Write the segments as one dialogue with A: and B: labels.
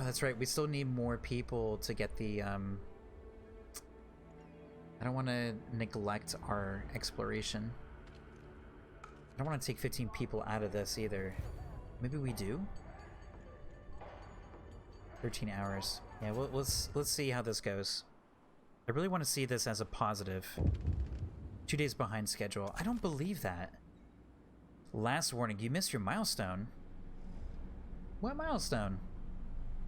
A: that's right. We still need more people to get the, I don't want to neglect our exploration. I don't want to take 15 people out of this either. Maybe we do? 13 hours. Yeah, well, let's see how this goes. I really want to see this as a positive. 2 days behind schedule. I don't believe that. Last warning, you missed your milestone. What milestone?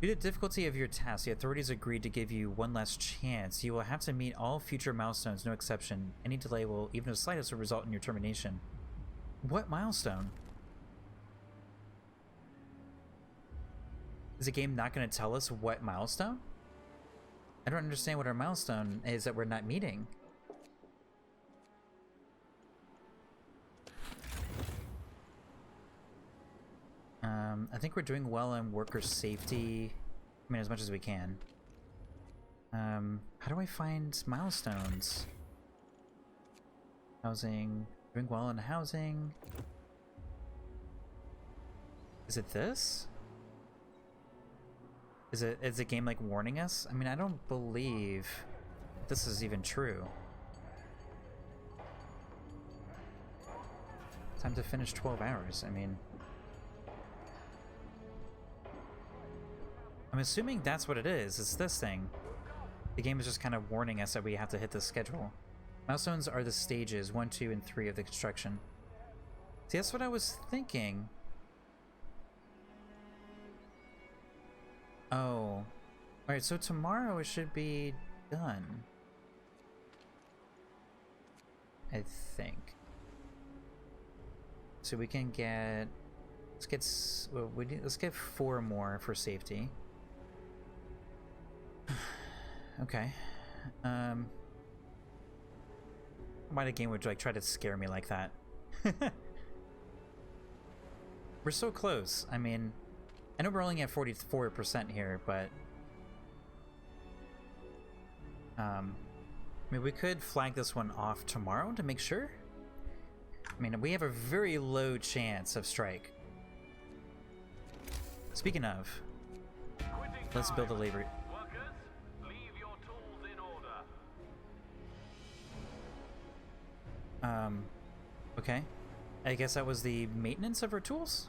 A: Due to the difficulty of your task, the authorities agreed to give you one last chance. You will have to meet all future milestones, no exception. Any delay will, even the slightest, will result in your termination. What milestone? Is the game not going to tell us what milestone? I don't understand what our milestone is that we're not meeting. I think we're doing well on worker safety. I mean, as much as we can. How do I find milestones? Housing. Doing well in housing. Is it this? Is the game like warning us? I mean, I don't believe this is even true. Time to finish 12 hours. I mean, I'm assuming that's what it is. It's this thing. The game is just kind of warning us that we have to hit this schedule. Milestones are the stages 1, 2, and 3 of the construction. See, that's what I was thinking. Oh. Alright, so tomorrow it should be done. I think. So we can get... let's get 4 more for safety. Okay. Why the game would like try to scare me like that? We're so close. I mean, I know we're only at 44% here, but I mean, we could flag this one off tomorrow to make sure. I mean, we have a very low chance of strike. Speaking of, let's build a labor.
B: Workers, leave your tools in order.
A: Okay. I guess that was the maintenance of our tools?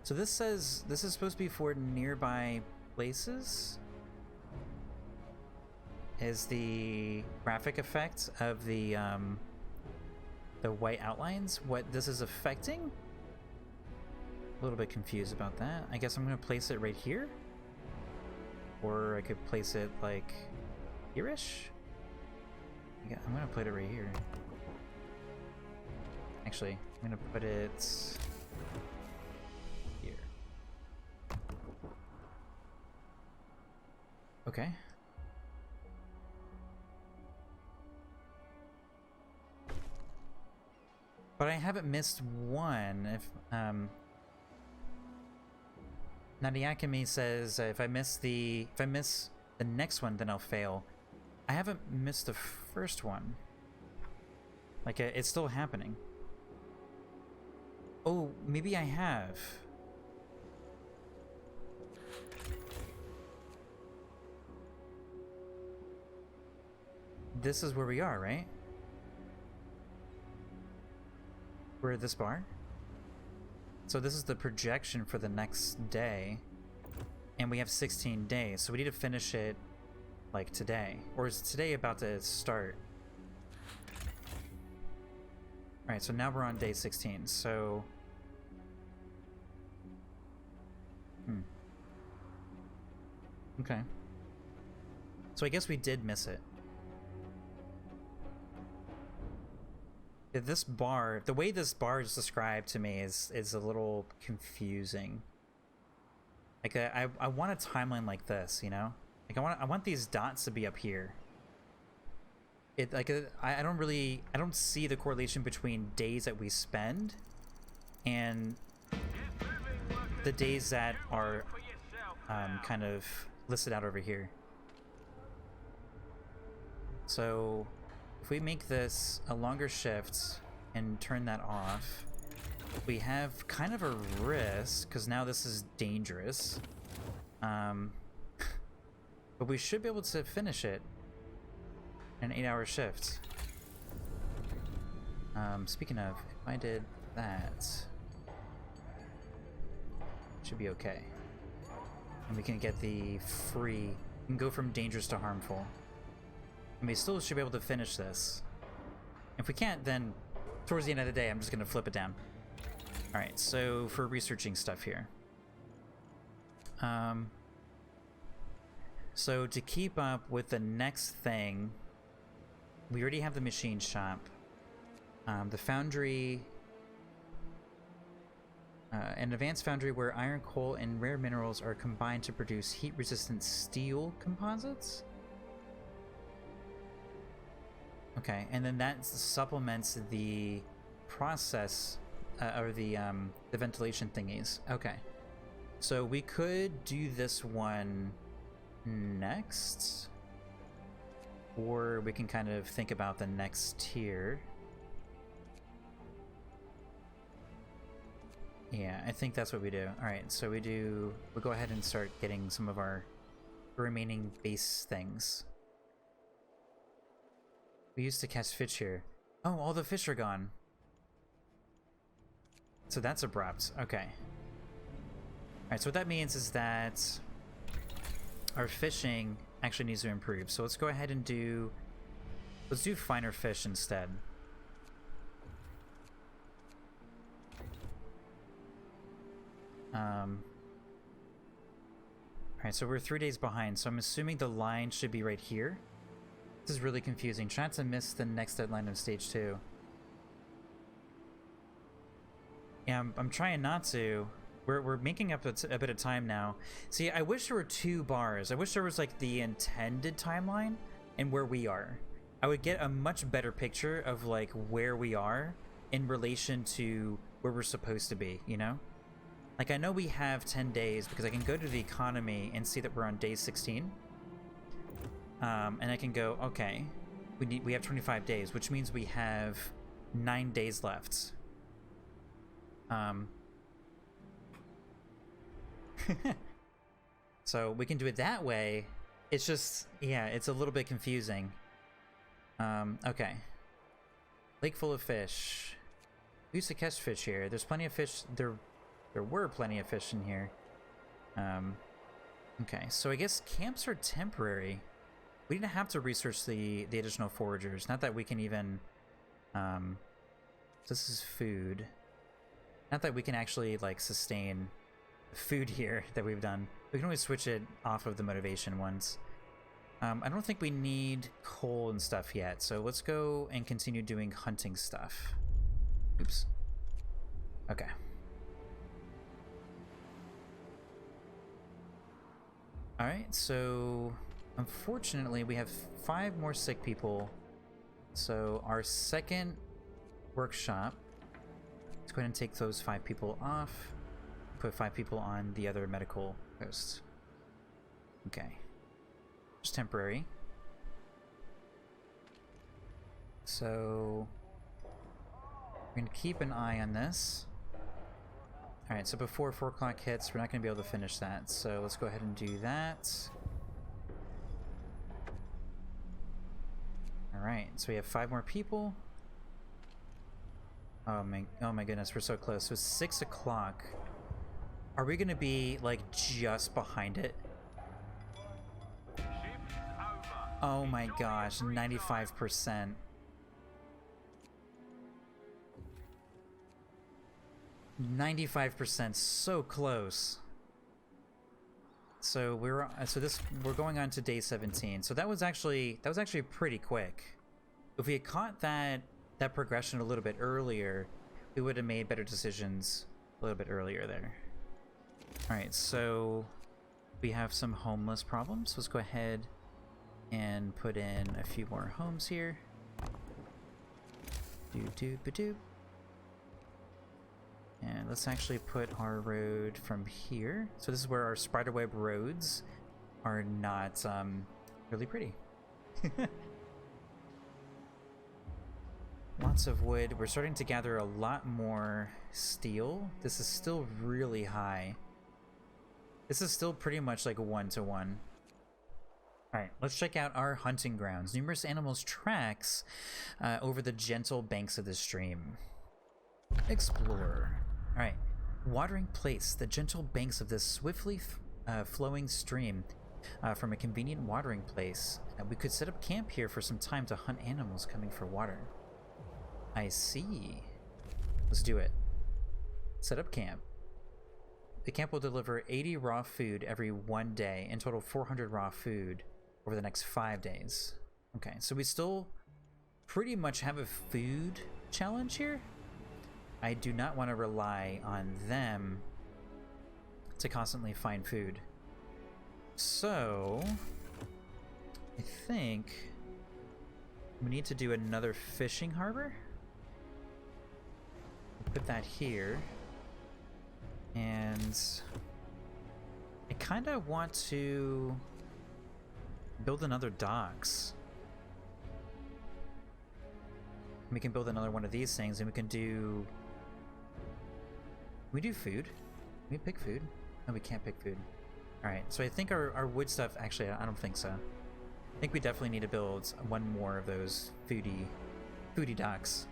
A: So this says this is supposed to be for nearby places? Is the graphic effect of the white outlines what this is affecting? A little bit confused about that. I guess I'm going to place it right here? Or I could place it like here-ish? Yeah, I'm going to put it right here. Actually, I'm going to put it here. Okay. But I haven't missed one. If Nadiakami says if I miss the next one, then I'll fail. I haven't missed the first one. Like it's still happening. Oh, maybe I have. This is where we are, right? We're at this bar. So this is the projection for the next day. And we have 16 days, so we need to finish it like today. Or is today about to start? Alright, so now we're on day 16, so... Okay. So I guess we did miss it. This bar, the way this bar is described to me is a little confusing. Like I want a timeline like this, you know? Like I want these dots to be up here. It like I don't see the correlation between days that we spend and the days that are kind of listed out over here. So if we make this a longer shift and turn that off, we have kind of a risk, because now this is dangerous. But we should be able to finish it in an 8-hour shift. Speaking of, if I did that, should be okay. And we can get the free, we can go from dangerous to harmful. And we still should be able to finish this. If we can't, then towards the end of the day, I'm just gonna flip it down. Alright, so for researching stuff here. So to keep up with the next thing, we already have the machine shop. The foundry, an advanced foundry where iron, coal, and rare minerals are combined to produce heat-resistant steel composites? Okay, and then that supplements the process, or the ventilation thingies. Okay. So we could do this one next, or we can kind of think about the next tier. Yeah, I think that's what we do. Alright, so we'll go ahead and start getting some of our remaining base things. We used to catch fish here. Oh, all the fish are gone. So that's abrupt. Okay. Alright, so what that means is that our fishing actually needs to improve. So let's go ahead and let's do finer fish instead. Alright, so we're 3 days behind, so I'm assuming the line should be right here. This is really confusing. Try not to miss the next deadline of stage 2. Yeah, I'm trying not to. We're making up a bit of time now. See, I wish there were 2 bars. I wish there was like the intended timeline and where we are. I would get a much better picture of like where we are in relation to where we're supposed to be, you know? Like, I know we have 10 days because I can go to the economy and see that we're on day 16. And I can go, okay, we have 25 days, which means we have 9 days left. So we can do it that way. It's just, yeah, it's a little bit confusing. Okay. Lake full of fish. We used to catch fish here. There's plenty of fish. There were plenty of fish in here. Okay, so I guess camps are temporary. We didn't have to research the additional foragers. Not that we can even... this is food. Not that we can actually, like, sustain food here that we've done. We can always switch it off of the motivation ones. I don't think we need coal and stuff yet, so let's go and continue doing hunting stuff. Oops. Okay. Alright, so unfortunately we have 5 more sick people. So our second workshop, let's go ahead and take those 5 people off. Put 5 people on the other medical post. Okay. Just temporary. So we're going to keep an eye on this. Alright, so before 4 o'clock hits, we're not going to be able to finish that. So let's go ahead and do that. Alright, so we have 5 more people. Oh my goodness, we're so close. So 6 o'clock. Are we going to be, like, just behind it? Oh my gosh, 95%. 95%, so close. So we're going on to day 17. So that was actually pretty quick. If we had caught that progression a little bit earlier, we would have made better decisions a little bit earlier there. All right, so we have some homeless problems. Let's go ahead and put in a few more homes here. Doop. And let's actually put our road from here. So this is where our spiderweb roads are not really pretty. Lots of wood. We're starting to gather a lot more steel. This is still really high. This is still pretty much like a 1-to-1. Alright, let's check out our hunting grounds. Numerous animals' tracks over the gentle banks of the stream. Explore. Alright, watering place. The gentle banks of this swiftly flowing stream from a convenient watering place. We could set up camp here for some time to hunt animals coming for water. I see. Let's do it. Set up camp. The camp will deliver 80 raw food every 1 day, in total 400 raw food over the next 5 days. Okay, so we still pretty much have a food challenge here. I do not want to rely on them to constantly find food. So, I think we need to do another fishing harbor. Put that here. And I kind of want to build another docks. We can build another one of these things, and we can do... We do food. Can we pick food? No, we can't pick food. Alright, so I think our wood stuff... Actually, I don't think so. I think we definitely need to build one more of those foodie docks.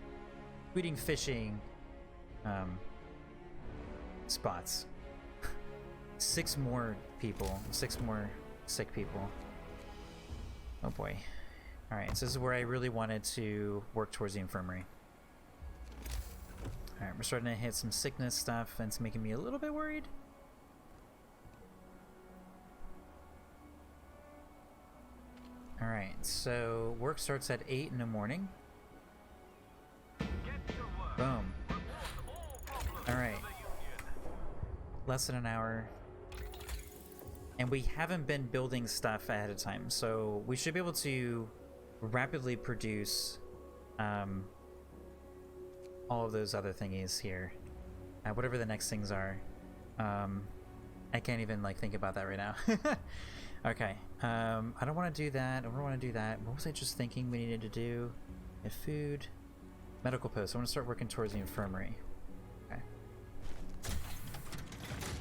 A: Fooding, fishing, spots. 6 more people. 6 more sick people. Oh boy. Alright, so this is where I really wanted to work towards the infirmary. Alright, we're starting to hit some sickness stuff, and it's making me a little bit worried. Alright, so work starts at 8 in the morning. Boom. Alright. Less than an hour. And we haven't been building stuff ahead of time, so we should be able to rapidly produce all of those other thingies here. Whatever the next things are. I can't even like think about that right now. Okay. I don't want to do that. I don't want to do that. What was I just thinking we needed to do? Food. Medical post. I want to start working towards the infirmary. Okay.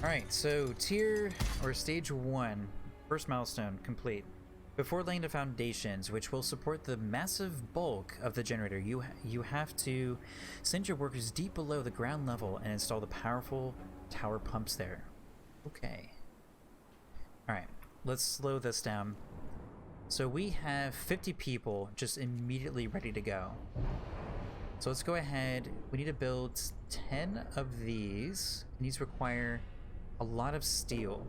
A: Alright, so tier or stage 1, first milestone complete. Before laying the foundations, which will support the massive bulk of the generator, you have to send your workers deep below the ground level and install the powerful tower pumps there. Okay. Alright, let's slow this down. So we have 50 people just immediately ready to go. So let's go ahead. We need to build 10 of these. These require a lot of steel.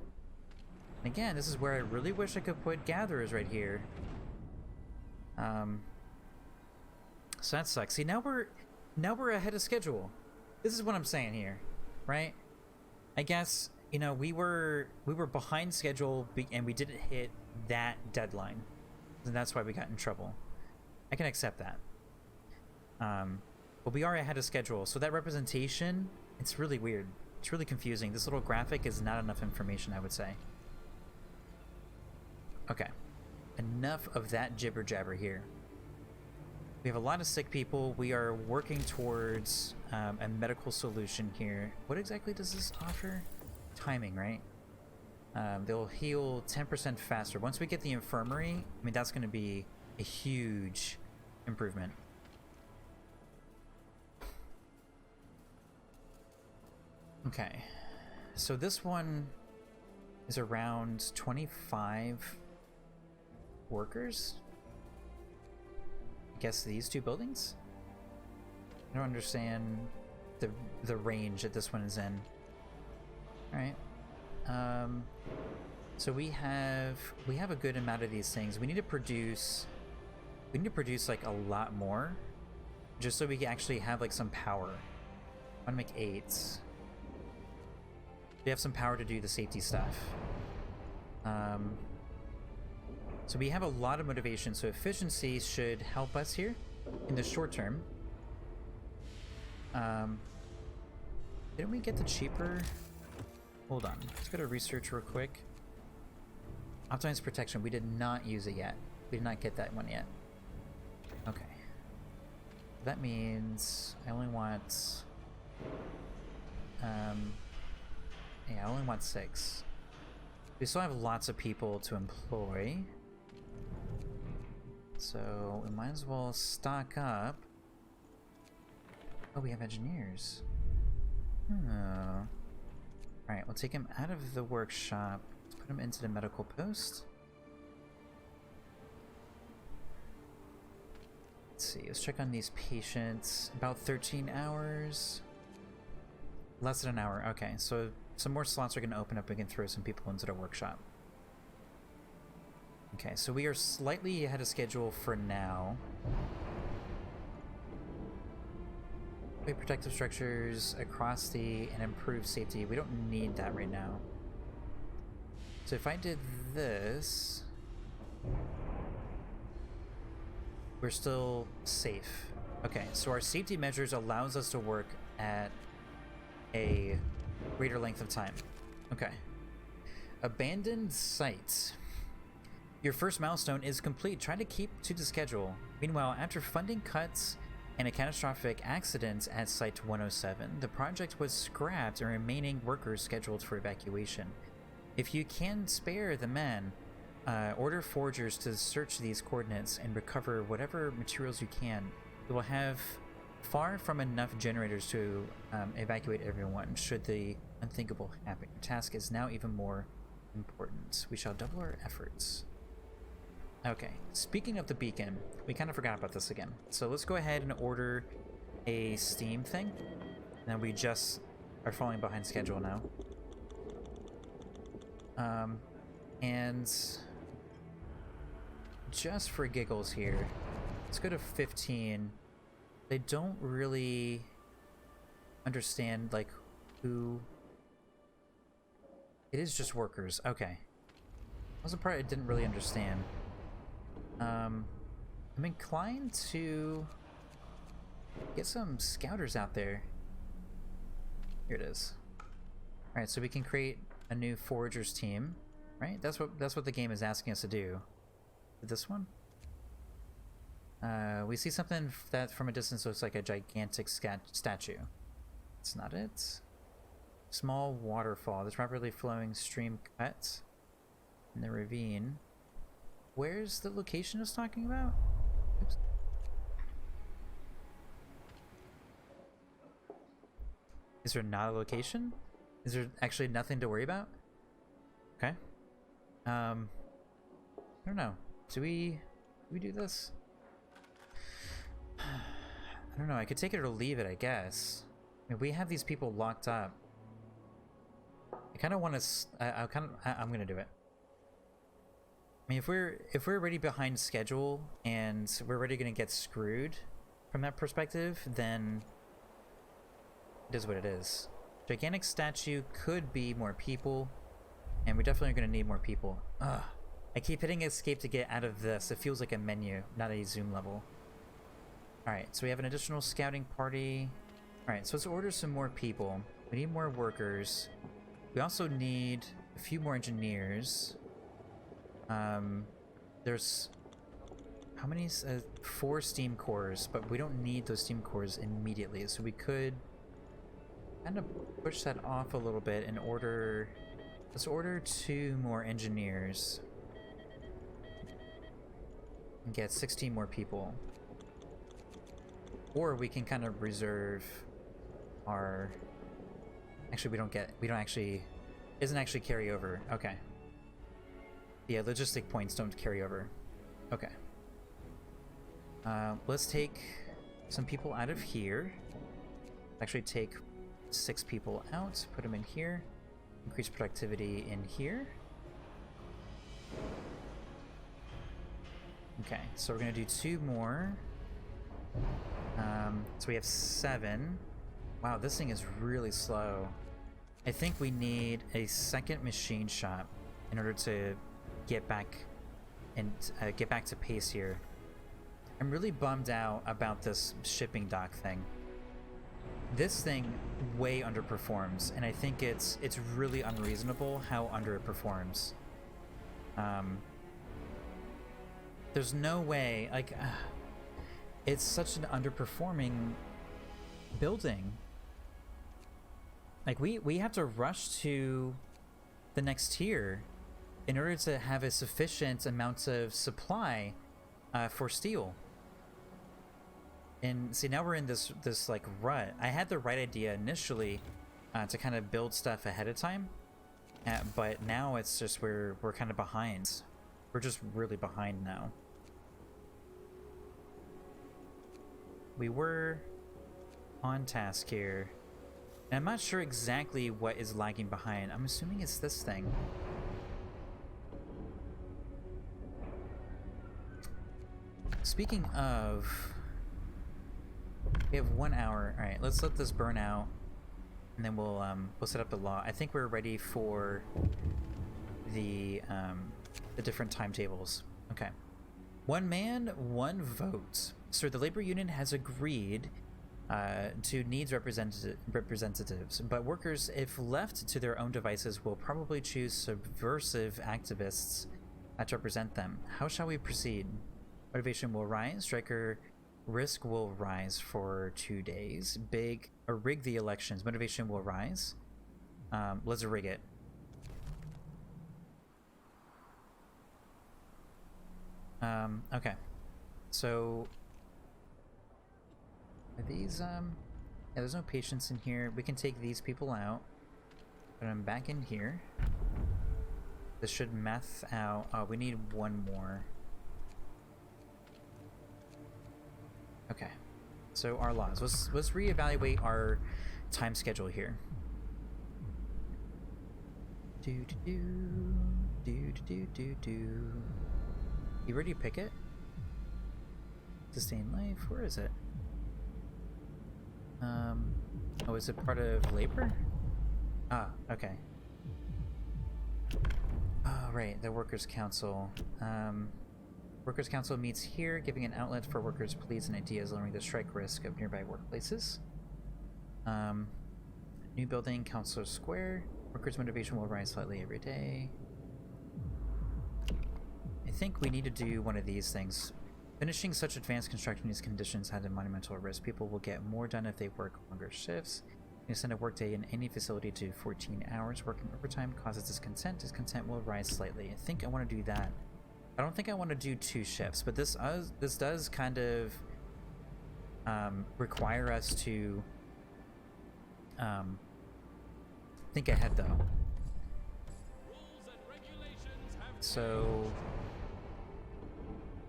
A: And again, this is where I really wish I could put gatherers right here. So that sucks. See, now we're ahead of schedule. This is what I'm saying here, right? I guess, you know, we were behind schedule and we didn't hit that deadline. And that's why we got in trouble. I can accept that. But we are ahead of schedule, so that representation, it's really weird. It's really confusing. This little graphic is not enough information, I would say. Okay. Enough of that jibber jabber here. We have a lot of sick people. We are working towards a medical solution here. What exactly does this offer? Timing, right? They'll heal 10% faster. Once we get the infirmary, I mean, that's going to be a huge improvement. Okay, so this one is around 25 workers. I guess these 2 buildings? I don't understand the range that this one is in. Alright. So we have a good amount of these things. We need to produce like a lot more, just so we can actually have like some power. I want to make 8. We have some power to do the safety stuff. So we have a lot of motivation, so efficiency should help us here in the short term. Didn't we get the cheaper? Hold on, let's go to research real quick. Optimize protection, we did not use it yet. We did not get that one yet. Okay. That means I only want... yeah, I only want 6. We still have lots of people to employ. So we might as well stock up. Oh, we have engineers. Oh. Alright, we'll take him out of the workshop. Let's put him into the medical post. Let's see, let's check on these patients. About 13 hours. Less than an hour. Okay, so some more slots are going to open up. We can throw some people into the workshop. Okay, so we are slightly ahead of schedule for now. Protective structures across and improve safety. We don't need that right now. So if I did this, we're still safe. Okay, so our safety measures allows us to work at a greater length of time. Okay. Abandoned site. Your first milestone is complete. Try to keep to the schedule. Meanwhile, after funding cuts and a catastrophic accident at Site 107, the project was scrapped and remaining workers scheduled for evacuation. If you can spare the men, order foragers to search these coordinates and recover whatever materials you can. You will have far from enough generators to evacuate everyone should the unthinkable happen. Your task is now even more important. We shall double our efforts. Okay, speaking of the beacon, we kind of forgot about this again. So let's go ahead and order a Steam thing. Now we just are falling behind schedule now. And just for giggles here, let's go to 15. They don't really understand, like, who... It is just workers. Okay. That was the part I didn't really understand. I'm inclined to get some scouters out there. Here it is. Alright, so we can create a new foragers team, right? That's what the game is asking us to do. This one? We see something that from a distance looks like a gigantic statue. It's not it. Small waterfall. This rapidly flowing stream cut in the ravine. Where's the location it's talking about? Oops. Is there not a location? Is there actually nothing to worry about? Okay. I don't know. Do we do this? I don't know. I could take it or leave it, I guess. I mean, we have these people locked up. I kind of want to. I'm gonna do it. I mean, if we're already behind schedule and we're already gonna get screwed from that perspective, then it is what it is. Gigantic statue could be more people, and we definitely are gonna need more people. Ugh. I keep hitting escape to get out of this. It feels like a menu, not a zoom level. Alright, so we have an additional scouting party. Alright, so let's order some more people. We need more workers. We also need a few more engineers. There's... How many? 4 steam cores, but we don't need those steam cores immediately, so we could kind of push that off a little bit and order... Let's order 2 more engineers. And get 16 more people. Or we can kind of reserve our... Actually, we don't actually... Doesn't actually carry over. Okay. Yeah, logistic points don't carry over. Okay. Let's take some people out of here. Actually take 6 people out, put them in here. Increase productivity in here. Okay, so we're gonna do 2 more. So we have 7. Wow, this thing is really slow. I think we need a second machine shop in order to get back and get back to pace here. I'm really bummed out about this shipping dock thing. This thing way underperforms, and I think it's really unreasonable how under it performs. There's no way, like, it's such an underperforming building. Like, we have to rush to the next tier in order to have a sufficient amount of supply for steel. And see, now we're in this like rut. I had the right idea initially to kind of build stuff ahead of time, but now it's just we're kind of behind. We're just really behind now. We were on task here, and I'm not sure exactly what is lagging behind. I'm assuming it's this thing. Speaking of, we have 1 hour. All right, let's let this burn out, and then we'll set up the law. I think we're ready for the different timetables. Okay, 1 man, 1 vote. Sir, the labor union has agreed to needs representatives, but workers, if left to their own devices, will probably choose subversive activists to represent them. How shall we proceed? Motivation will rise. Striker risk will rise for 2 days. Rig the elections. Motivation will rise. Let's rig it. Okay. So are these yeah, there's no patients in here. We can take these people out. But I'm back in here. This should math out. Oh, we need 1 more. Okay, so our laws. Let's reevaluate our time schedule here. Do. You ready to pick it? Sustain life. Where is it? Oh, is it part of labor? Ah, okay. Oh, right. The Workers' Council. Workers' Council meets here, giving an outlet for workers' pleas and ideas, lowering the strike risk of nearby workplaces. New building, Council Square. Workers' motivation will rise slightly every day. I think we need to do one of these things. Finishing such advanced construction in these conditions had a monumental risk. People will get more done if they work longer shifts. You extend a workday in any facility to 14 hours. Working overtime causes discontent. Discontent will rise slightly. I think I want to do that. I don't think I want to do 2 shifts, but this does kind of require us to think ahead, though. So,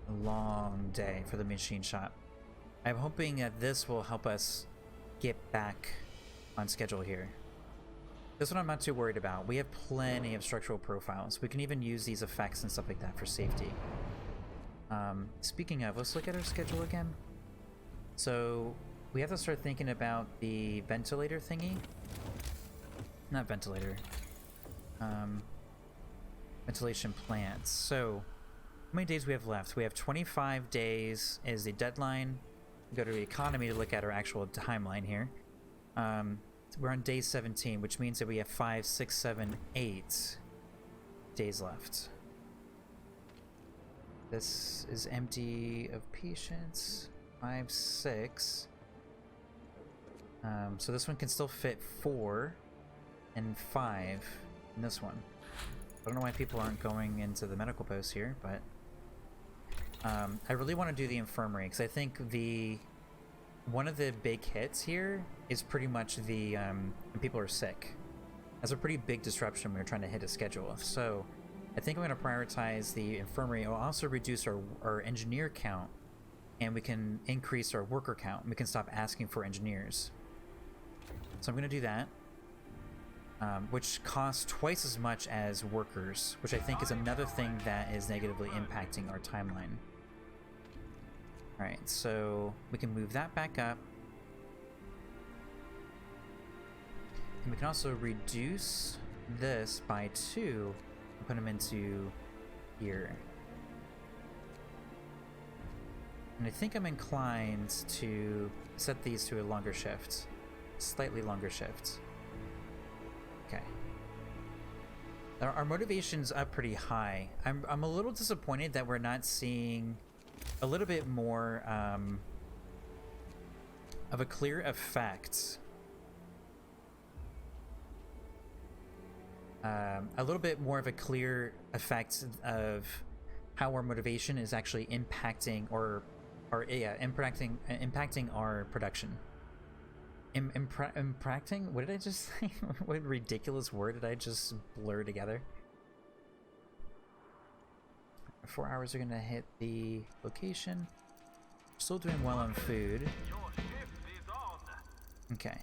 A: a long day for the machine shop. I'm hoping that this will help us get back on schedule here. This one I'm not too worried about. We have plenty of structural profiles. We can even use these effects and stuff like that for safety. Speaking of, let's look at our schedule again. So we have to start thinking about the ventilator thingy. Not ventilator. Ventilation plants. So how many days we have left? We have 25 days is the deadline. We go to the economy to look at our actual timeline here. We're on day 17, which means that we have 5, 6, 7, 8 days left. This is empty of patients. 5, 6. So this one can still fit 4 and 5 in this one. I don't know why people aren't going into the medical post here, but I really want to do the infirmary because I think one of the big hits here is pretty much the when people are sick. That's a pretty big disruption when we're trying to hit a schedule. So I think I'm going to prioritize the infirmary. It'll also reduce our engineer count, and we can increase our worker count. We can stop asking for engineers. So I'm going to do that, which costs twice as much as workers, which I think is another thing that is negatively impacting our timeline. Alright, so we can move that back up. And we can also reduce this by 2 and put them into here. And I think I'm inclined to set these to a longer shift. Slightly longer shift. Okay. Our motivation's up pretty high. I'm a little disappointed that we're not seeing a little bit more of a clear effect a little bit more of a clear effect of how our motivation is actually impacting impacting our production. Impacting? What did I just say? What ridiculous word did I just blur together? 4 hours are gonna hit the location. Still doing well on food.
B: Your shift is on.
A: Okay.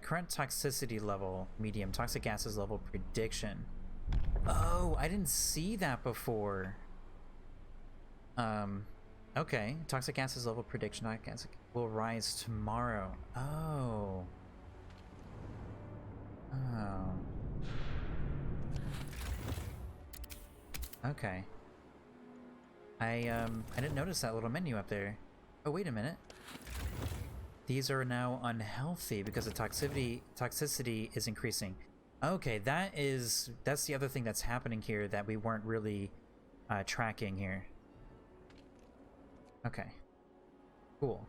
A: Current toxicity level, medium. Toxic gases level prediction. Oh, I didn't see that before. Okay. Toxic gases level prediction will rise tomorrow. Oh. Oh. Okay. I didn't notice that little menu up there. Oh, wait a minute. These are now unhealthy because the toxicity is increasing. Okay, that's the other thing that's happening here that we weren't really tracking here. Okay. Cool.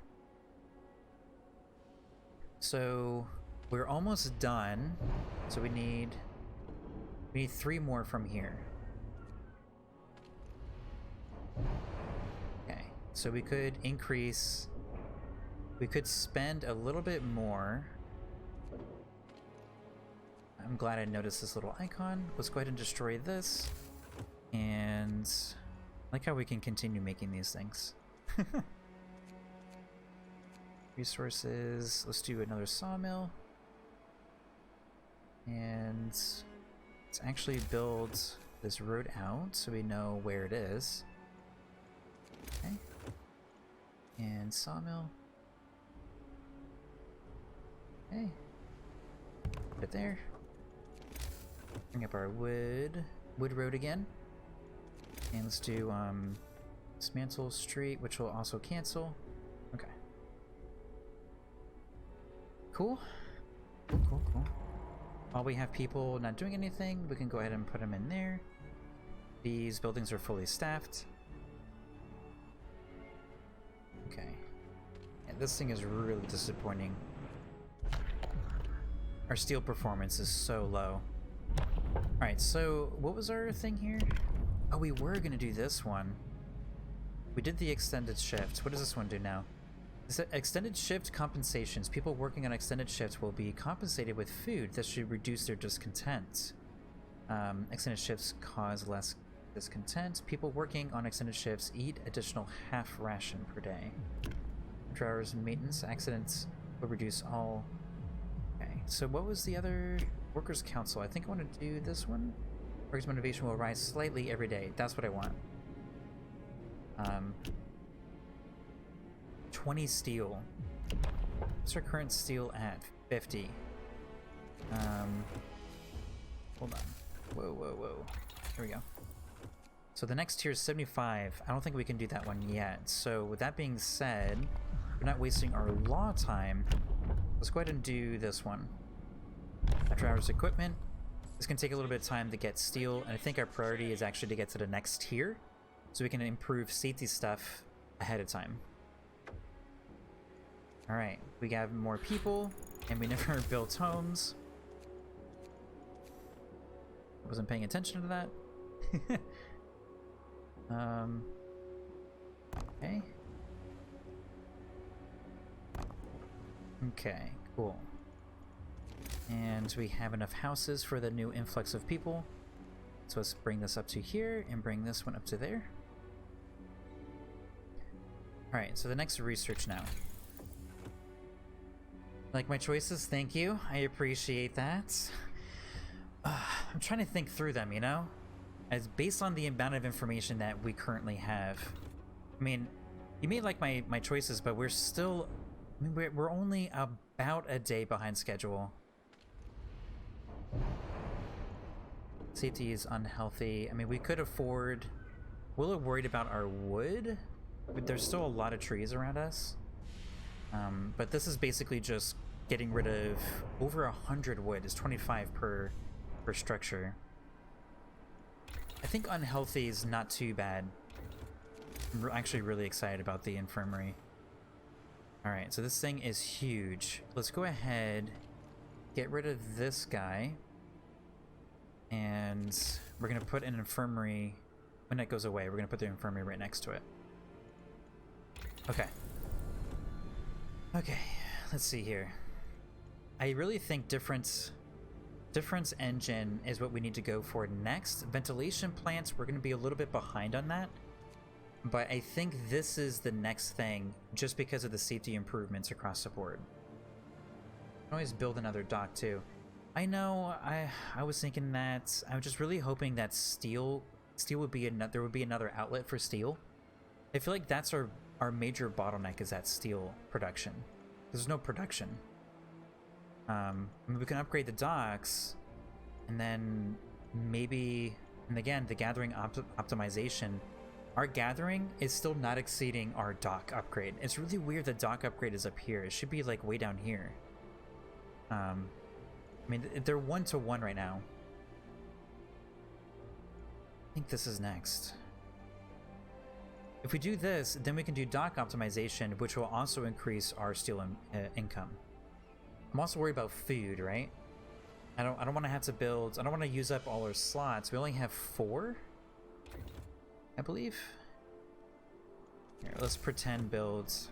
A: So we're almost done. So we need 3 more from here. Okay. So we could increase. We could spend a little bit more. I'm glad I noticed this little icon. Let's go ahead and destroy this. And I like how we can continue making these things. Resources. Let's do another sawmill. And let's actually build this road out so we know where it is. Okay. And sawmill. Okay. Put it there. Bring up our wood road again. And let's do dismantle street, which will also cancel. Okay. Cool. Cool. While we have people not doing anything, we can go ahead and put them in there. These buildings are fully staffed. Okay. Yeah, this thing is really disappointing. Our steel performance is so low. Alright, so what was our thing here? Oh, we were gonna do this one. We did the extended shift. What does this one do now? This extended shift compensations. People working on extended shifts will be compensated with food that should reduce their discontent. Extended shifts cause less discontent. People working on extended shifts eat additional half ration per day. After hours of maintenance, accidents will reduce all. Okay, so what was the other? Workers' Council. I think I want to do this one. Workers' motivation will rise slightly every day. That's what I want. 20 steel. What's our current steel at? 50. Hold on. Whoa. Here we go. So the next tier is 75. I don't think we can do that one yet. So with that being said, we're not wasting our law time. Let's go ahead and do this one. After hours equipment. This can take a little bit of time to get steel, and I think our priority is actually to get to the next tier, so we can improve safety stuff ahead of time. Alright, we got more people, and we never built homes. I wasn't paying attention to that. Okay. Okay, cool. And we have enough houses for the new influx of people. So let's bring this up to here and bring this one up to there. Alright, so the next research now. Like my choices, thank you. I appreciate that. I'm trying to think through them, you know? As based on the amount of information that we currently have. I mean, you may like my choices, but we're still... I mean, we're only about a day behind schedule. Safety is unhealthy. I mean, we could afford... We're a little worried about our wood, but there's still a lot of trees around us. But this is basically just getting rid of over 100 wood. Is 25 per structure. I think unhealthy is not too bad. I'm actually really excited about the infirmary. Alright, so this thing is huge. Let's go ahead get rid of this guy. And we're going to put an infirmary. When it goes away, we're going to put the infirmary right next to it. Okay. Okay, let's see here. I really think difference engine is what we need to go for next. Ventilation plants, we're going to be a little bit behind on that. But I think this is the next thing, just because of the safety improvements across the board. I can always build another dock too. I know, I was thinking that, I was just really hoping that steel would be there would be another outlet for steel. I feel like that's our major bottleneck, is that steel production. There's no production. I mean, we can upgrade the docks, and then maybe, and again, the gathering optimization. Our gathering is still not exceeding our dock upgrade. It's really weird the dock upgrade is up here. It should be like way down here. I mean, they're 1-to-1 right now. I think this is next. If we do this, then we can do dock optimization, which will also increase our steel income. I'm also worried about food, right? I don't want to have to build. I don't want to use up all our slots. We only have 4, I believe. Here, let's pretend builds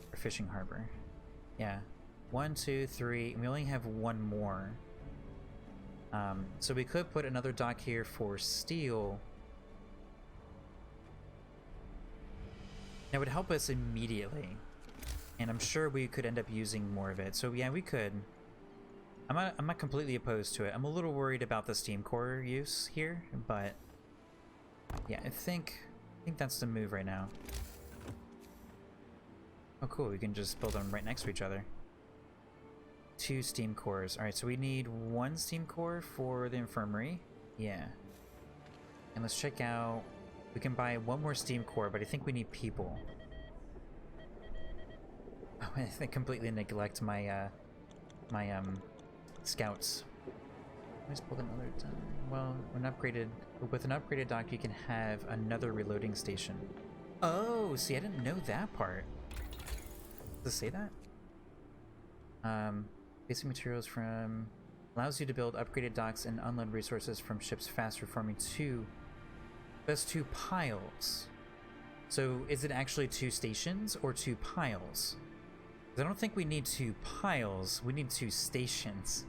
A: for fishing harbor. Yeah, 1, 2, 3. And we only have 1 more. So we could put another dock here for steel. That would help us immediately. And I'm sure we could end up using more of it. So yeah, we could. I'm not completely opposed to it. I'm a little worried about the steam core use here, but yeah, I think that's the move right now. Oh cool, we can just build them right next to each other. 2 steam cores. Alright, so we need 1 steam core for the infirmary. Yeah. And let's check out, we can buy 1 more steam core, but I think we need people. Oh, I completely neglect my my scouts. Let's build another dock. Well, with an upgraded dock, you can have another reloading station. Oh, see, I didn't know that part. Does it say that? Basic materials from allows you to build upgraded docks and unload resources from ships faster, forming 2 piles. So is it actually 2 stations or 2 piles? I don't think we need 2 piles, we need 2 stations.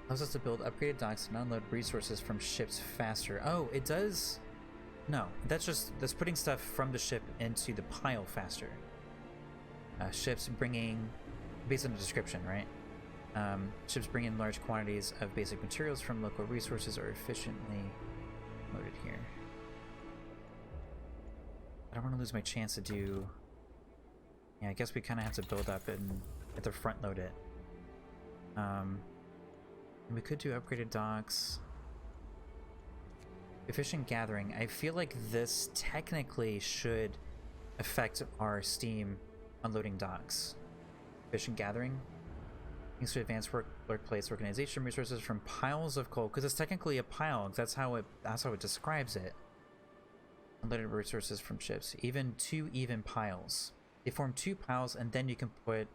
A: Allows us to build upgraded docks and unload resources from ships faster. Oh, it does? No, that's putting stuff from the ship into the pile faster. Ships bringing, based on the description, right? Ships bring in large quantities of basic materials from local resources are efficiently loaded here. I don't want to lose my chance to do... Yeah, I guess we kind of have to build up and at the front load it. We could do upgraded docks. Efficient gathering. I feel like this technically should affect our steam unloading docks. Efficient gathering. Thanks to advanced workplace organization resources from piles of coal, because it's technically a pile. That's how it describes it. Unloaded resources from ships. Even 2 even piles. They form 2 piles, and then you can put...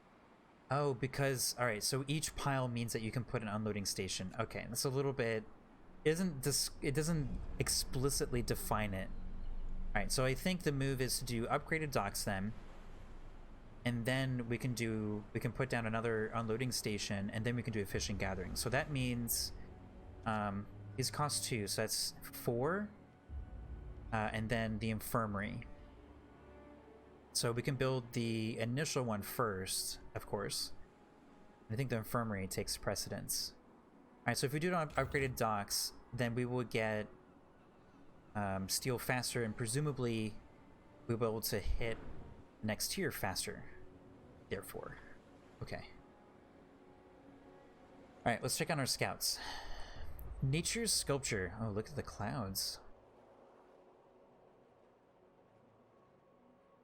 A: Oh, because... Alright, so each pile means that you can put an unloading station. Okay, that's a little bit... It doesn't explicitly define it. Alright, so I think the move is to do upgraded docks then. And then we can put down another unloading station, and then we can do efficient gathering. So that means... these cost 2, so that's 4. And then the infirmary. So we can build the initial one first, of course. I think the infirmary takes precedence. Alright, so if we do upgraded docks, then we will get steel faster, and presumably we'll be able to hit the next tier faster. Therefore. Okay. Alright, let's check on our scouts. Nature's sculpture. Oh, look at the clouds.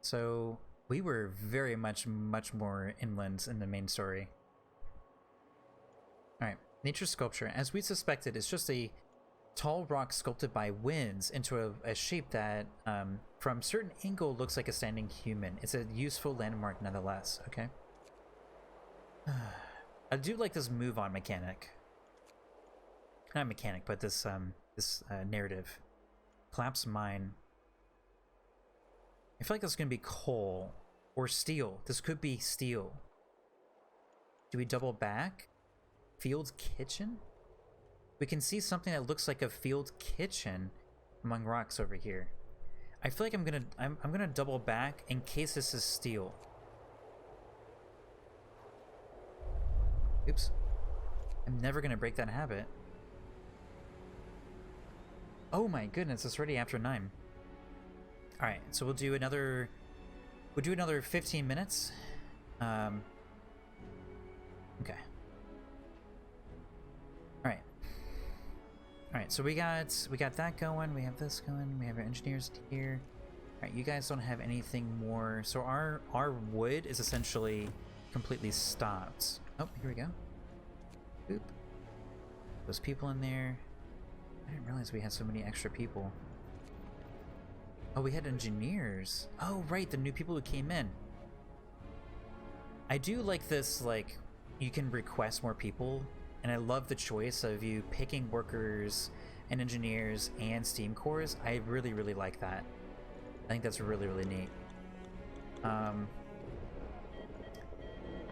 A: So we were very much more inland in the main story. Alright, nature's sculpture. As we suspected, it's just a tall rock sculpted by winds into a shape that, from certain angle, looks like a standing human. It's a useful landmark nonetheless, okay? I do like this move on mechanic. Not mechanic, but this narrative. Collapse mine. I feel like this is gonna be coal or steel. This could be steel. Do we double back? Field kitchen? We can see something that looks like a field kitchen among rocks over here. I feel like I'm gonna double back in case this is steel. Oops. I'm never gonna break that habit. Oh my goodness, it's already after 9. Alright, so we'll do another 15 minutes. Okay. Alright, so we got that going, we have this going, we have our engineers here. Alright, you guys don't have anything more. So our wood is essentially completely stopped. Oh, here we go. Boop. Those people in there. I didn't realize we had so many extra people. Oh, we had engineers. Oh, right, the new people who came in. I do like this, like, you can request more people, and I love the choice of you picking workers and engineers and steam cores. I really, really like that. I think that's really, really neat.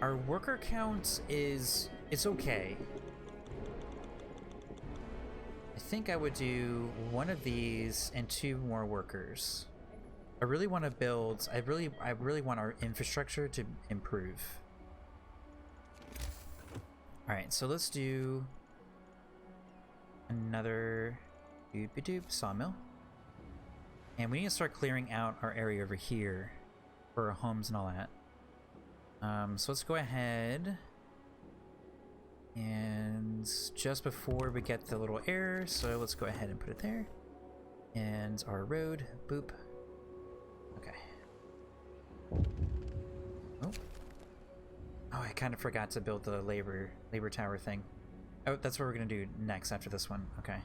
A: Our worker count is... it's okay. I think I would do one of these and 2 more workers. I really want to build... I really want our infrastructure to improve. Alright, so let's do another doop-a-doop sawmill. And we need to start clearing out our area over here for our homes and all that. So let's go ahead, and just before we get the little error, so let's go ahead and put it there. And our road, boop. Okay. Oh, I kind of forgot to build the labor tower thing. Oh, that's what we're gonna do next after this one. Okay.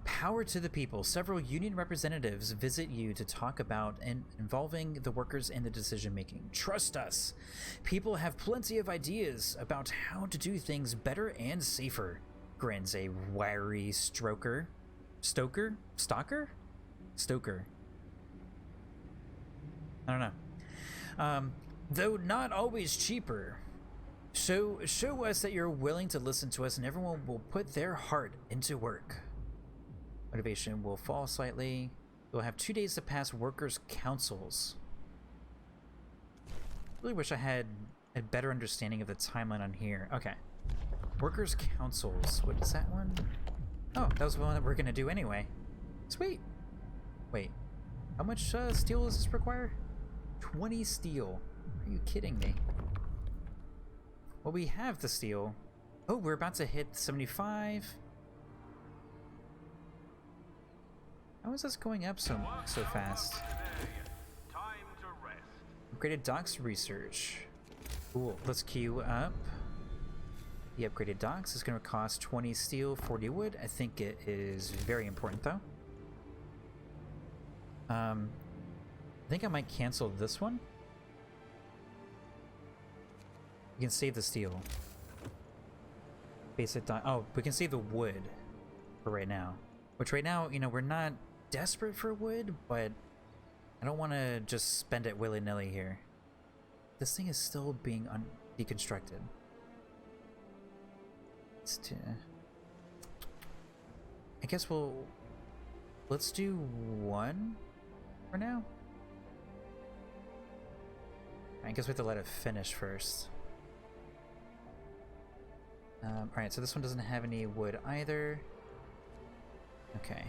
A: Power to the people. Several union representatives visit you to talk about involving the workers in the decision making. Trust us. People have plenty of ideas about how to do things better and safer, grins a wiry Stoker. I don't know. Though not always cheaper. So show us that you're willing to listen to us, and everyone will put their heart into work. Motivation will fall slightly. We'll have 2 days to pass workers' councils. Really wish I had a better understanding of the timeline on here. Okay. Workers' councils. What is that one? Oh, that was the one that we're gonna do anyway. Sweet. Wait. How much steel does this require? 20 steel. Are you kidding me? Well, we have the steel. Oh, we're about to hit 75. How is this going up so fast?
B: Time to rest.
A: Upgraded docks research. Cool. Let's queue up. The upgraded docks is going to cost 20 steel, 40 wood. I think it is very important, though. I think I might cancel this one. We can save the steel. Basic dock. Oh, we can save the wood for right now. Which right now, you know, we're not desperate for wood, but I don't want to just spend it willy-nilly here. This thing is still being deconstructed. I guess let's do 1 for now. I guess we have to let it finish first. Alright, so this one doesn't have any wood either. Okay.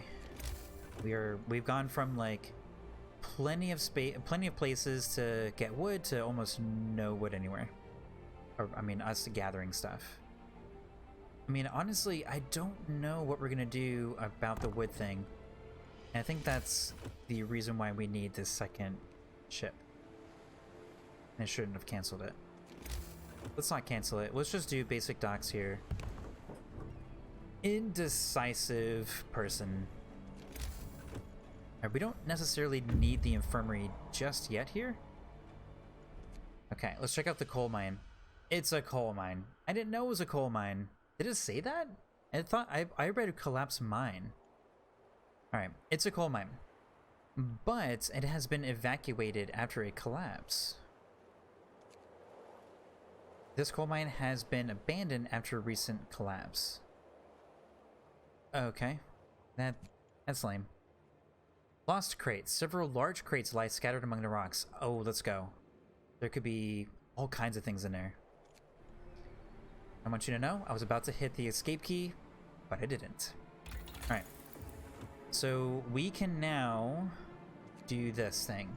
A: We've gone from like plenty of places to get wood to almost no wood anywhere. Or I mean us gathering stuff. I mean, honestly, I don't know what we're gonna do about the wood thing. And I think that's the reason why we need this second ship. And I shouldn't have canceled it. Let's not cancel it. Let's just do basic docks here. Indecisive person. We don't necessarily need the infirmary just yet here. Okay, let's check out the coal mine. It's a coal mine. I didn't know it was a coal mine. Did it say that? I thought I read a collapsed mine. Alright, it's a coal mine. But it has been evacuated after a collapse. This coal mine has been abandoned after a recent collapse. Okay. That's lame. Lost crates. Several large crates lie scattered among the rocks. Oh, let's go. There could be all kinds of things in there. I want you to know, I was about to hit the escape key, but I didn't. Alright. So we can now do this thing.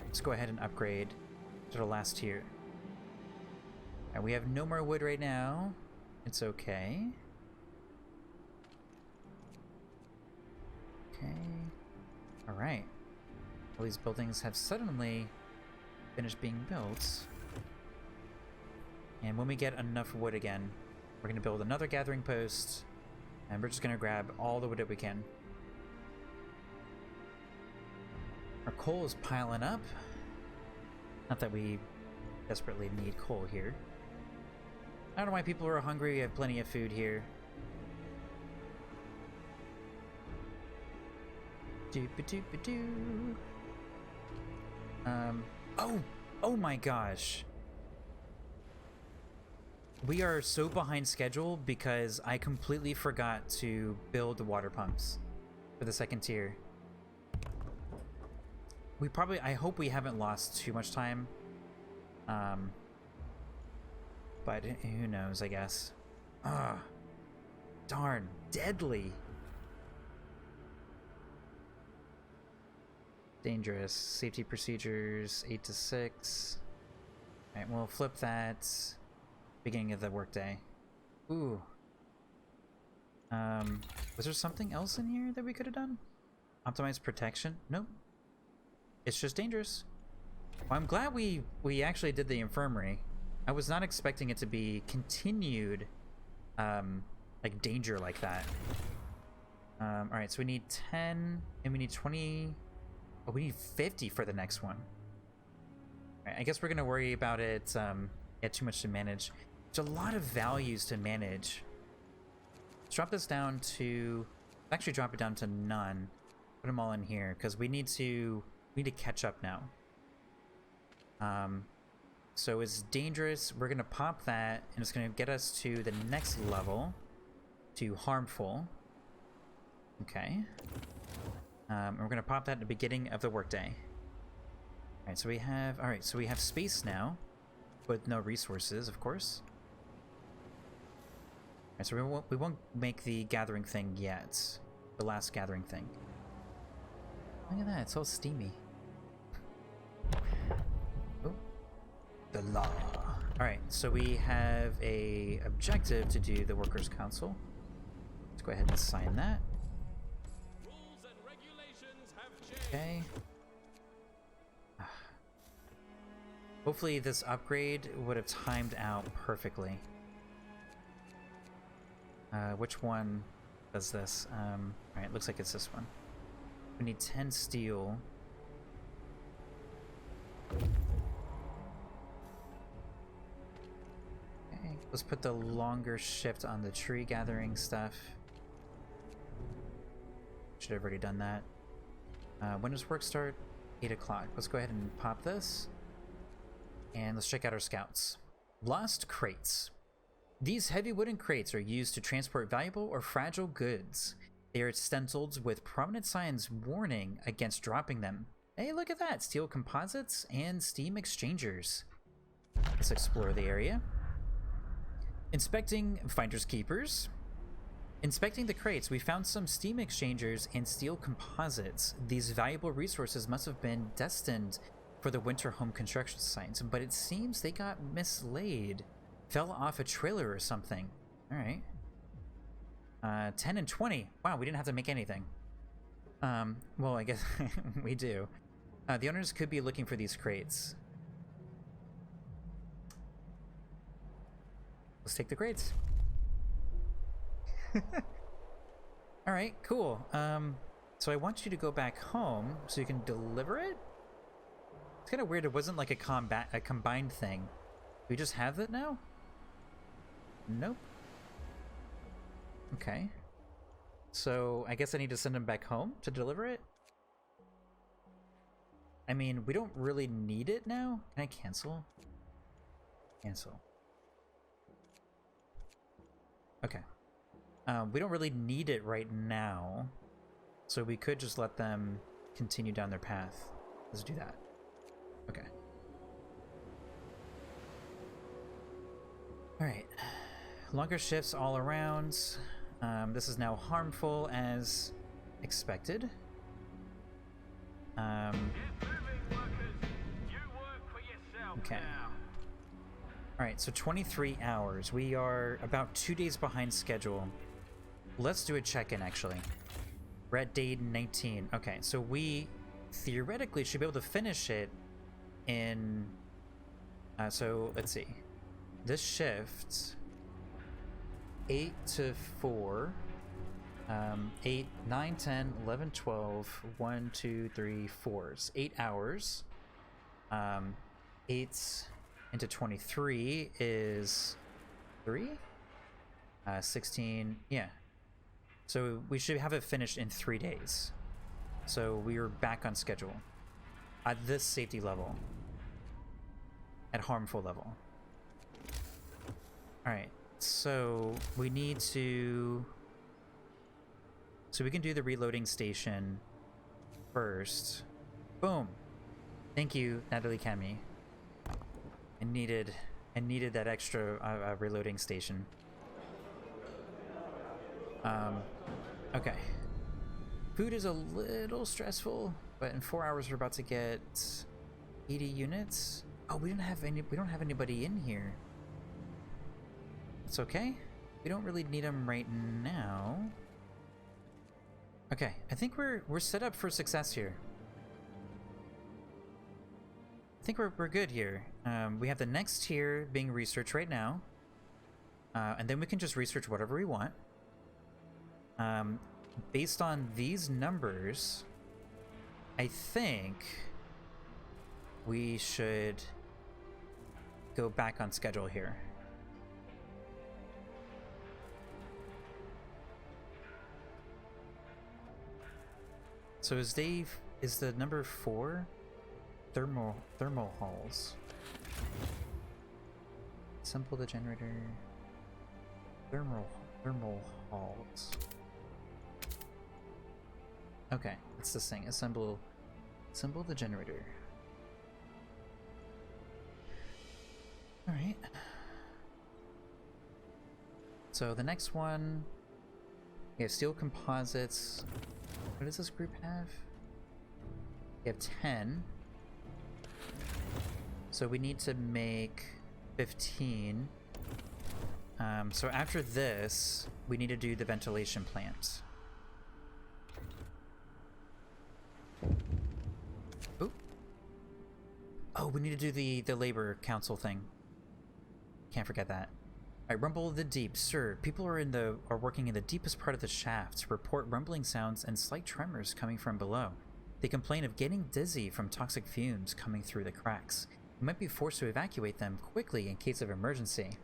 A: Let's go ahead and upgrade to the last tier. Alright, we have no more wood right now. It's okay. Okay. Alright. All these buildings have suddenly finished being built. And when we get enough wood again, we're going to build another gathering post, and we're just going to grab all the wood that we can. Our coal is piling up. Not that we desperately need coal here. I don't know why people are hungry. We have plenty of food here. Doop-a-doop-a-doo. Oh my gosh. We are so behind schedule because I completely forgot to build the water pumps for the second tier. I hope we haven't lost too much time. But who knows, I guess. Darn, deadly. Dangerous. Safety procedures, 8 to 6. Alright, we'll flip that. Beginning of the workday. Ooh. Was there something else in here that we could have done? Optimize protection? Nope. It's just dangerous. Well, I'm glad we actually did the infirmary. I was not expecting it to be continued, like danger like that. Alright, so we need 10, and we need 20. Oh, we need 50 for the next one. Alright, I guess we're gonna worry about it, yeah, too much to manage. There's a lot of values to manage. Let's drop this down to... Actually drop it down to none. Put them all in here, because we need to catch up now. So it's dangerous. We're going to pop that, and it's going to get us to the next level, to harmful. Okay. And we're going to pop that at the beginning of the workday. Alright, so we have space now, with no resources, of course. Alright, so we won't make the gathering thing yet. The last gathering thing. Look at that, it's all steamy. Oh. The law. Alright, so we have a objective to do the Workers' Council. Let's go ahead and sign that.
B: Rules and regulations have changed.
A: Okay. Hopefully this upgrade would have timed out perfectly. Which one does this? Alright, looks like it's this one. We need 10 steel. Okay, let's put the longer shift on the tree gathering stuff. Should have already done that. When does work start? 8 o'clock. Let's go ahead and pop this. And let's check out our scouts. Lost crates. These heavy wooden crates are used to transport valuable or fragile goods. They are stenciled with prominent signs warning against dropping them. Hey, look at that! Steel composites and steam exchangers. Let's explore the area. Inspecting finders keepers. Inspecting the crates, we found some steam exchangers and steel composites. These valuable resources must have been destined for the winter home construction sites, but it seems they got mislaid. Fell off a trailer or something. Alright. 10 and 20. Wow, we didn't have to make anything. Well, I guess we do. The owners could be looking for these crates. Let's take the crates. Alright, cool. So I want you to go back home so you can deliver it? It's kind of weird it wasn't like a combined thing. We just have it now? Nope. Okay. So I guess I need to send him back home to deliver it? I mean, we don't really need it now. Can I cancel? Cancel. Okay. We don't really need it right now. So we could just let them continue down their path. Let's do that. Okay. Alright. Longer shifts all around. This is now harmful as expected. Okay. Alright, so 23 hours. We are about 2 days behind schedule. Let's do a check-in, actually. We're at day 19. Okay, so we theoretically should be able to finish it in... so, let's see. This shift... 8 to 4... 8, 9, 10, 11, 12, 1, 2, 3, 4s. 8 hours. 8 into 23 is 3? 16, yeah. So we should have it finished in 3 days. So we are back on schedule. At this safety level. At harmful level. Alright, so we need to... So we can do the reloading station first. Boom! Thank you, Natalie Cami. I needed that extra reloading station. Okay. Food is a little stressful, but in 4 hours we're about to get 80 units. Oh, we don't have anybody in here. It's okay. We don't really need them right now. Okay, I think we're set up for success here. I think we're good here. We have the next tier being researched right now. And then we can just research whatever we want. Based on these numbers, I think we should go back on schedule here. So is the number 4 thermal halls? Assemble the generator. Thermal halls. Okay, that's this thing. Assemble the generator. All right. So the next one, we have steel composites. What does this group have? We have 10. So we need to make 15. So after this, we need to do the ventilation plant. Ooh. Oh, we need to do the labor council thing. Can't forget that. Alright, rumble of the deep. Sir, people are working in the deepest part of the shaft. Report rumbling sounds and slight tremors coming from below. They complain of getting dizzy from toxic fumes coming through the cracks. You might be forced to evacuate them quickly in case of emergency.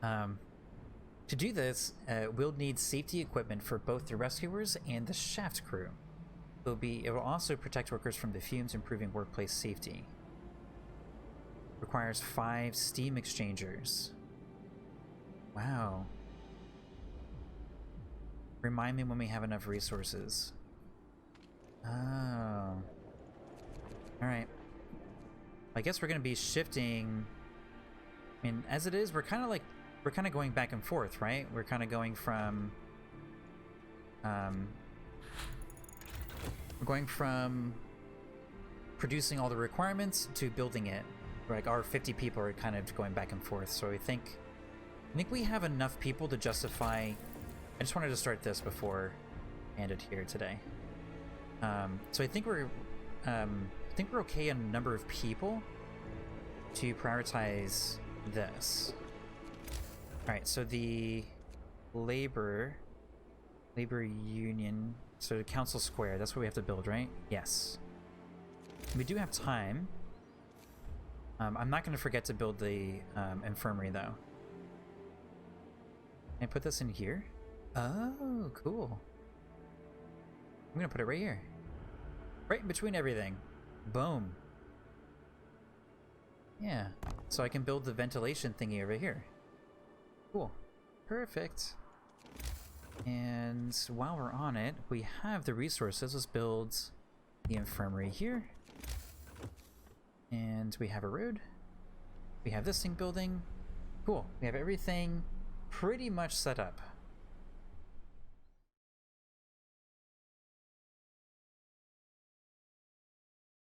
A: To do this, we'll need safety equipment for both the rescuers and the shaft crew. It will also protect workers from the fumes, improving workplace safety. Requires 5 steam exchangers. Wow. Remind me when we have enough resources. Oh. Alright. I guess we're going to be shifting... I mean, as it is, we're kind of going back and forth, right? We're kind of going from... we're going from producing all the requirements to building it. Like, our 50 people are kind of going back and forth, so I think we have enough people to justify... I just wanted to start this before I end it here today. So I think we're okay on a number of people to prioritize this. Alright, so the labor union, so the council square, that's what we have to build, right? Yes. We do have time. I'm not going to forget to build the infirmary, though. Can I put this in here? Oh, cool. I'm going to put it right here. Right in between everything. Boom. Yeah. So I can build the ventilation thingy over here. Cool. Perfect. And while we're on it, we have the resources. Let's build the infirmary here. And we have a road. We have this thing building. Cool. We have everything pretty much set up.